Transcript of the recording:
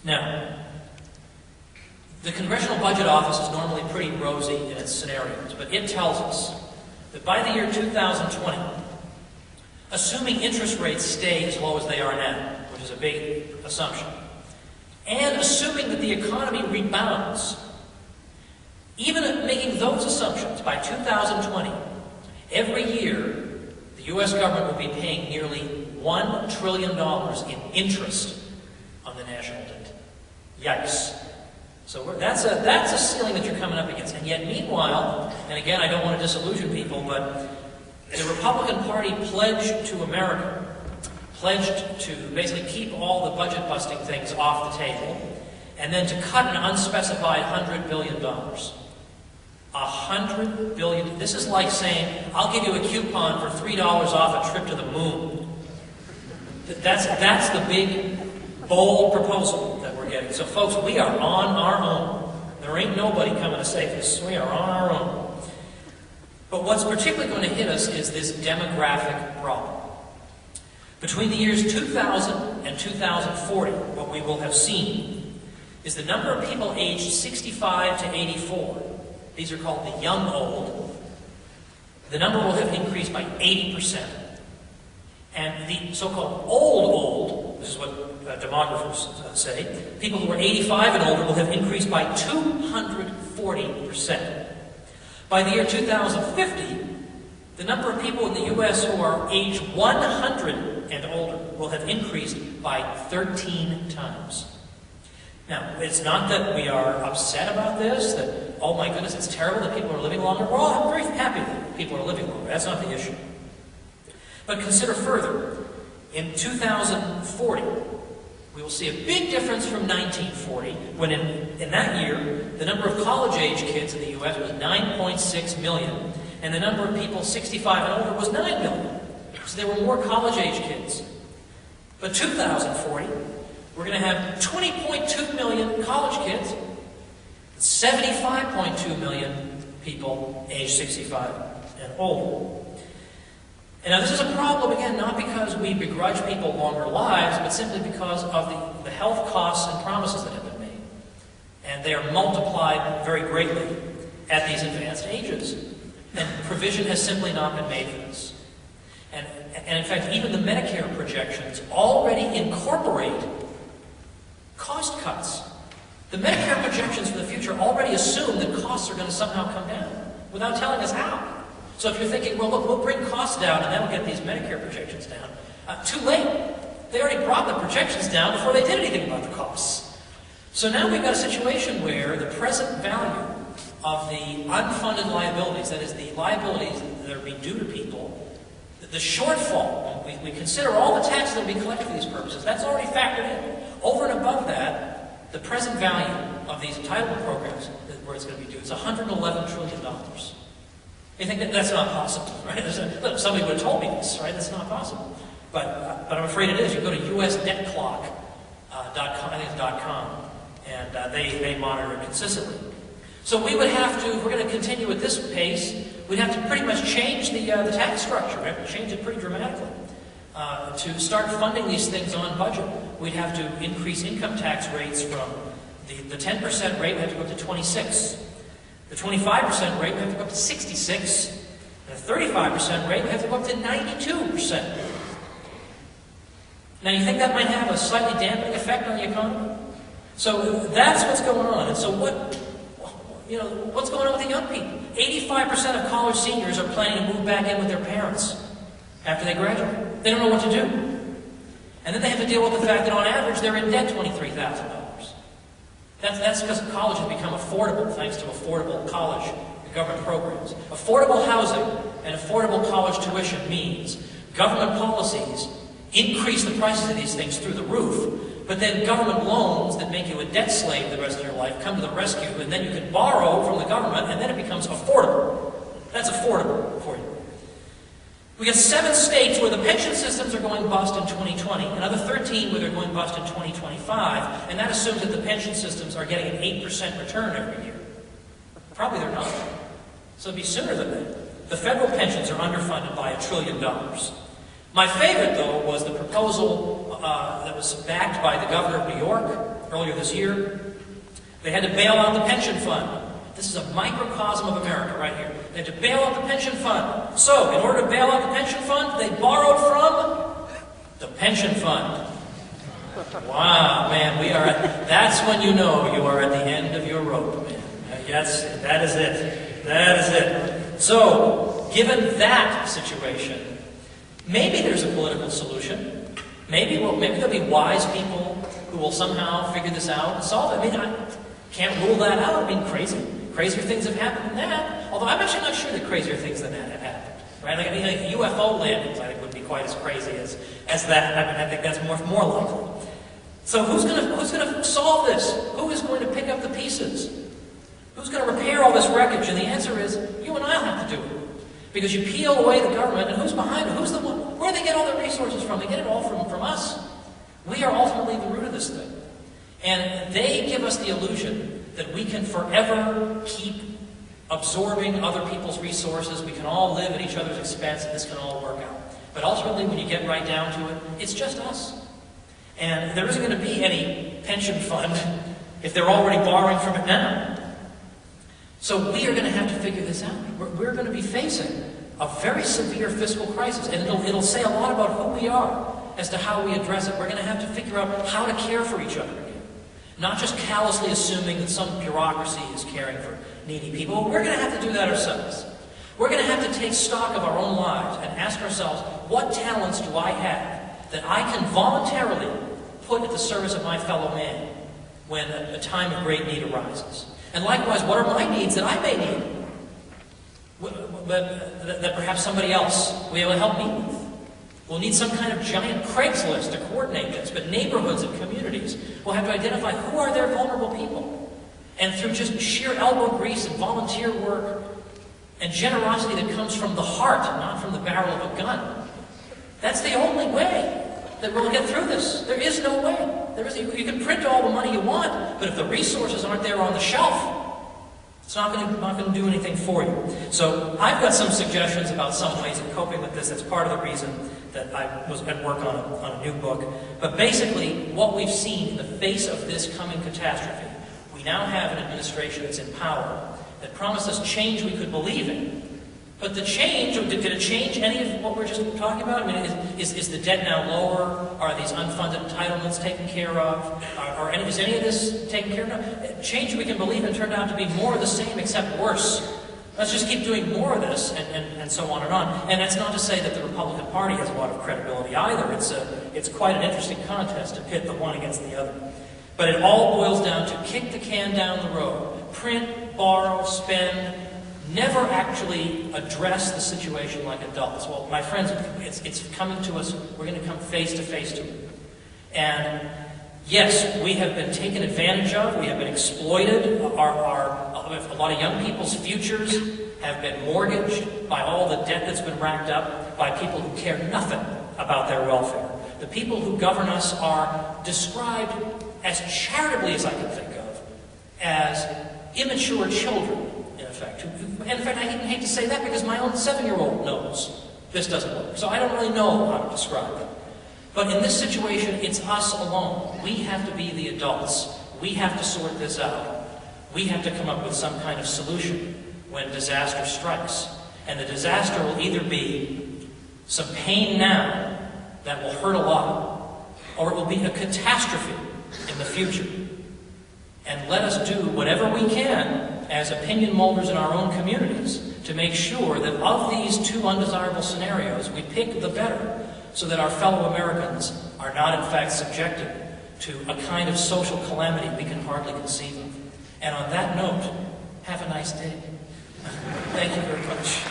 Now, the Congressional Budget Office is normally pretty rosy in its scenarios, but it tells us that by the year 2020, assuming interest rates stay as low as they are now, which is a big assumption, and assuming that the economy rebounds, even making those assumptions, by 2020, every year, the U.S. government will be paying nearly $1 trillion in interest on the national debt. Yikes. So that's a ceiling that you're coming up against. And yet, meanwhile, and again, I don't want to disillusion people, but the Republican Party pledged to America, pledged to basically keep all the budget-busting things off the table, and then to cut an unspecified $100 billion. $100 billion. This is like saying, I'll give you a coupon for $3 off a trip to the moon. That's the big, bold proposal that we're getting. So folks, we are on our own. There ain't nobody coming to save us. We are on our own. But what's particularly going to hit us is this demographic problem. Between the years 2000 and 2040, what we will have seen is the number of people aged 65 to 84. These are called the young old. The number will have increased by 80%. And the so-called old, this is what demographers say, people who are 85 and older will have increased by 240%. By the year 2050, the number of people in the U.S. who are age 100 and older will have increased by 13 times. Now, it's not that we are upset about this, that, oh my goodness, it's terrible that people are living longer. We're all very happy that people are living longer. That's not the issue. But consider further. In 2040, we will see a big difference from 1940, when in that year, the number of college-age kids in the U.S. was 9.6 million, and the number of people 65 and older was 9 million. So there were more college-age kids. But 2040, we're going to have 20.2 million college kids, 75.2 million people aged 65 and older. And now this is a problem, again, not because we begrudge people longer lives, but simply because of the health costs and promises that have been made. And they are multiplied very greatly at these advanced ages. And provision has simply not been made for this. And in fact, even the Medicare projections already incorporate cost cuts. The Medicare projections for the future already assume that costs are going to somehow come down, without telling us how. So if you're thinking, well, look, we'll bring costs down and then we'll get these Medicare projections down, too late. They already brought the projections down before they did anything about the costs. So now we've got a situation where the present value of the unfunded liabilities, that is, the liabilities that are being due to people, the shortfall, we consider all the taxes that will be collected for these purposes, that's already factored in. Over and above that, the present value of these entitlement programs, where it's going to be due, is $111 trillion. You think that's not possible, right? Somebody would have told me this, right? That's not possible. But I'm afraid it is. You go to usdebtclock.com, I think it's .com, and they monitor it consistently. So we would have to, if we're going to continue at this pace, we'd have to pretty much change the tax structure. We'd have to change it pretty dramatically. To start funding these things on budget, we'd have to increase income tax rates from the 10% rate, we have to go up to 26. The 25% rate, we have to go up to 66. And the 35% rate, we have to go up to 92%. Now, you think that might have a slightly dampening effect on the economy? So that's what's going on. And so what's going on with the young people? 85% of college seniors are planning to move back in with their parents after they graduate. They don't know what to do. And then they have to deal with the fact that on average they're in debt $23,000. That's because college has become affordable thanks to affordable college government programs. Affordable housing and affordable college tuition means government policies increase the prices of these things through the roof, but then government loans that make you a debt slave the rest of your life come to the rescue, and then you can borrow from the government, and then it becomes affordable. That's affordable for you. We got 7 states where the pension systems are going bust in 2020, another 13 where they're going bust in 2025, and that assumes that the pension systems are getting an 8% return every year. Probably they're not. So it'd be sooner than that. The federal pensions are underfunded by $1 trillion. My favorite, though, was the proposal that was backed by the governor of New York earlier this year. They had to bail out the pension fund. This is a microcosm of America right here. They had to bail out the pension fund. So, in order to bail out the pension fund, they borrowed from the pension fund. Wow, man, that's when you know you are at the end of your rope, man. Yes, that is it. That is it. So, given that situation, maybe there's a political solution. Maybe there'll be wise people who will somehow figure this out and solve it. I mean, I can't rule that out. I mean, crazier things have happened than that. Although I'm actually not sure that crazier things than that have happened. Right? Like, I mean, like UFO landings, I think, would be quite as crazy as that. I mean, I think that's more likely. So who's going to solve this? Who is going to pick up the pieces? Who's going to repair all this wreckage? And the answer is, you and I'll have to do it. Because you peel away the government, and who's behind it? Who's the one? Where do they get all their resources from? They get it all from us. We are ultimately the root of this thing. And they give us the illusion that we can forever keep absorbing other people's resources. We can all live at each other's expense, and this can all work out. But ultimately, when you get right down to it, it's just us. And there isn't going to be any pension fund if they're already borrowing from it now. So we are going to have to figure this out. We're going to be facing a very severe fiscal crisis, and it'll say a lot about who we are as to how we address it. We're going to have to figure out how to care for each other again. Not just callously assuming that some bureaucracy is caring for needy people. We're going to have to do that ourselves. We're going to have to take stock of our own lives and ask ourselves, what talents do I have that I can voluntarily put at the service of my fellow man when a time of great need arises? And likewise, what are my needs that I may need, that perhaps somebody else will be able to help me with? We'll need some kind of giant Craigslist to coordinate this, but neighborhoods and communities will have to identify who are their vulnerable people. And through just sheer elbow grease and volunteer work and generosity that comes from the heart, not from the barrel of a gun, that's the only way that we'll get through this. There is no way. You can print all the money you want, but if the resources aren't there on the shelf, it's not going to do anything for you. So I've got some suggestions about some ways of coping with this. That's part of the reason that I was at work on a new book. But basically, what we've seen in the face of this coming catastrophe, we now have an administration that's in power that promised us change we could believe in. But the change, did it change any of what we're just talking about? I mean, is the debt now lower? Are these unfunded entitlements taken care of? Is any of this taken care of? Change we can believe in turned out to be more of the same, except worse. Let's just keep doing more of this, and so on and on. And that's not to say that the Republican Party has a lot of credibility either. It's quite an interesting contest to pit the one against the other. But it all boils down to kick the can down the road. Print, borrow, spend. Never actually address the situation like adults. Well, my friends, it's coming to us. We're going to come face to face to it. And yes, we have been taken advantage of. We have been exploited. A lot of young people's futures have been mortgaged by all the debt that's been racked up by people who care nothing about their welfare. The people who govern us are described, as charitably as I can think of, as immature children. And in fact, I even hate to say that because my own 7-year-old knows this doesn't work. So I don't really know how to describe it. But in this situation, it's us alone. We have to be the adults. We have to sort this out. We have to come up with some kind of solution when disaster strikes. And the disaster will either be some pain now that will hurt a lot, or it will be a catastrophe in the future. And let us do whatever we can as opinion molders in our own communities to make sure that of these two undesirable scenarios, we pick the better so that our fellow Americans are not in fact subjected to a kind of social calamity we can hardly conceive of. And on that note, have a nice day. Thank you very much.